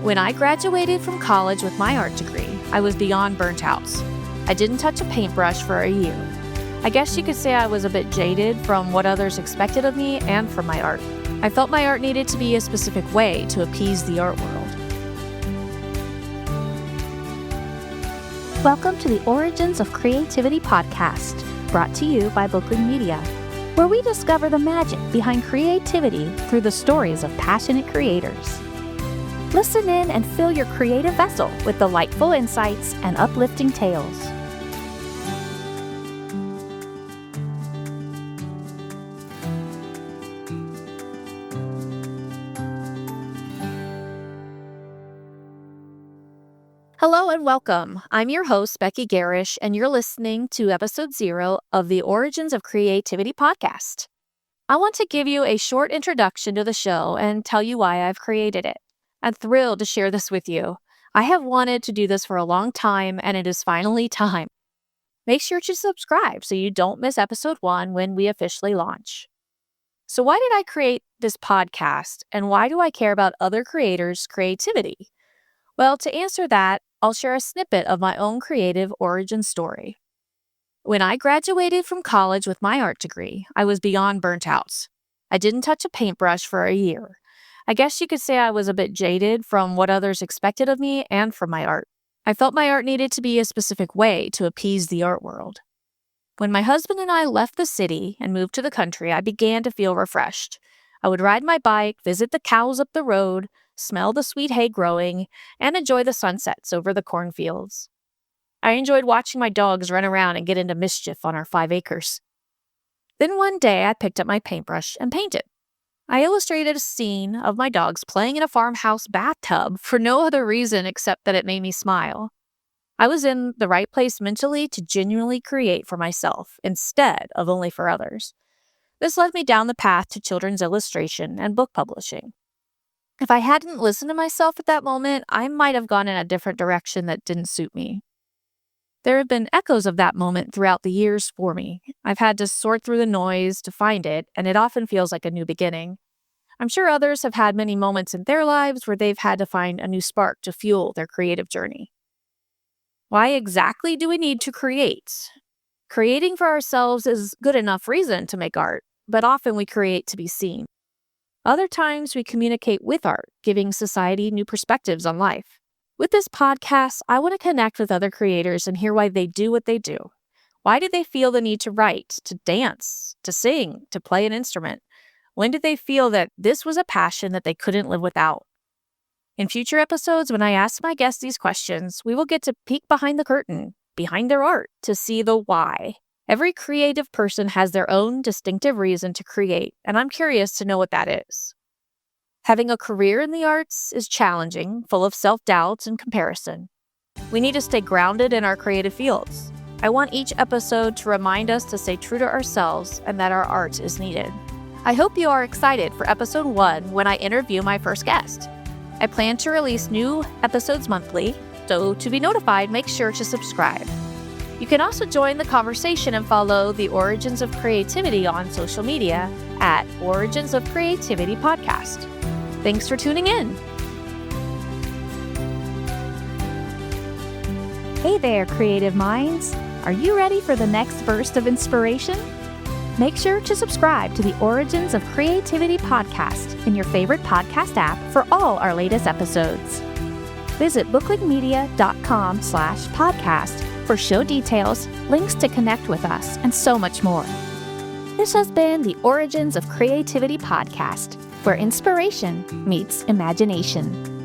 When I graduated from college with my art degree, I was beyond burnt out. I didn't touch a paintbrush for a year. I guess you could say I was a bit jaded from what others expected of me and from my art. I felt my art needed to be a specific way to appease the art world. Welcome to the Origins of Creativity podcast, brought to you by Bookling Media, where we discover the magic behind creativity through the stories of passionate creators. Listen in and fill your creative vessel with delightful insights and uplifting tales. Hello and welcome. I'm your host, Becky Gehrisch, and you're listening to episode 0 of the Origins of Creativity podcast. I want to give you a short introduction to the show and tell you why I've created it. I'm thrilled to share this with you. I have wanted to do this for a long time, and it is finally time. Make sure to subscribe so you don't miss episode 1 when we officially launch. So why did I create this podcast, and why do I care about other creators' creativity? Well, to answer that, I'll share a snippet of my own creative origin story. When I graduated from college with my art degree, I was beyond burnt out. I didn't touch a paintbrush for a year. I guess you could say I was a bit jaded from what others expected of me and from my art. I felt my art needed to be a specific way to appease the art world. When my husband and I left the city and moved to the country, I began to feel refreshed. I would ride my bike, visit the cows up the road, smell the sweet hay growing, and enjoy the sunsets over the cornfields. I enjoyed watching my dogs run around and get into mischief on our 5 acres. Then one day I picked up my paintbrush and painted. I illustrated a scene of my dogs playing in a farmhouse bathtub for no other reason except that it made me smile. I was in the right place mentally to genuinely create for myself instead of only for others. This led me down the path to children's illustration and book publishing. If I hadn't listened to myself at that moment, I might have gone in a different direction that didn't suit me. There have been echoes of that moment throughout the years for me. I've had to sort through the noise to find it, and it often feels like a new beginning. I'm sure others have had many moments in their lives where they've had to find a new spark to fuel their creative journey. Why exactly do we need to create? Creating for ourselves is good enough reason to make art, but often we create to be seen. Other times we communicate with art, giving society new perspectives on life. With this podcast, I want to connect with other creators and hear why they do what they do. Why did they feel the need to write, to dance, to sing, to play an instrument? When did they feel that this was a passion that they couldn't live without? In future episodes, when I ask my guests these questions, we will get to peek behind the curtain, behind their art, to see the why. Every creative person has their own distinctive reason to create, and I'm curious to know what that is. Having a career in the arts is challenging, full of self-doubt and comparison. We need to stay grounded in our creative fields. I want each episode to remind us to stay true to ourselves and that our art is needed. I hope you are excited for episode 1 when I interview my first guest. I plan to release new episodes monthly, so to be notified, make sure to subscribe. You can also join the conversation and follow the Origins of Creativity on social media at Origins of Creativity Podcast. Thanks for tuning in. Hey there, creative minds. Are you ready for the next burst of inspiration? Make sure to subscribe to the Origins of Creativity podcast in your favorite podcast app for all our latest episodes. Visit booklingmedia.com/podcast for show details, links to connect with us, and so much more. This has been the Origins of Creativity podcast, where inspiration meets imagination.